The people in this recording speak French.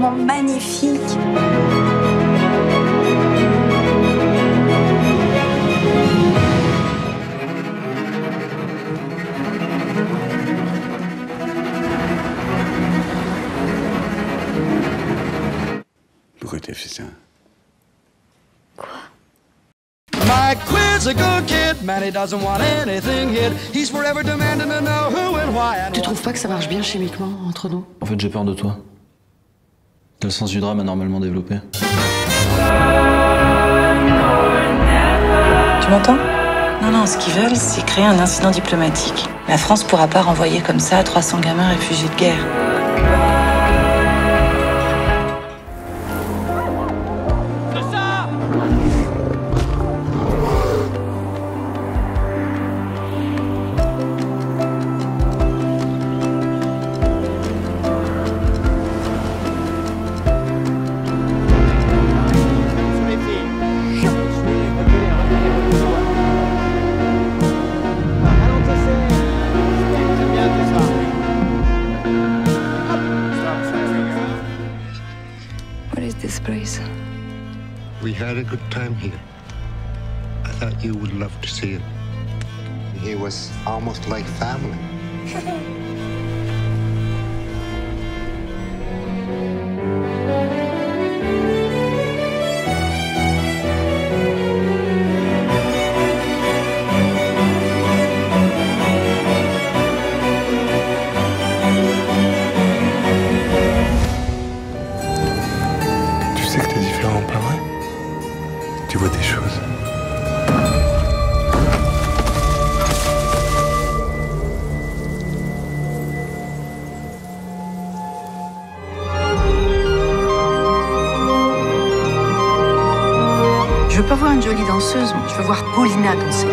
absolument magnifique. Pourquoi t'as fait ça? Mike Quid's a good kid, man, he doesn't want anything hid. He's forever demanding to know who and why. Tu trouves pas que ça marche bien chimiquement entre nous? En fait, j'ai peur de toi. T'as le sens du drame anormalement développé. Tu m'entends? Non, ce qu'ils veulent, c'est créer un incident diplomatique. La France pourra pas renvoyer comme ça 300 gamins réfugiés de guerre. What is this place? We had a good time here. I thought you would love to see it. It was almost like family. Tu sais que t'es différent, pas vrai? Tu vois des choses. Je veux pas voir une jolie danseuse, moi. Je veux voir Paulina danser.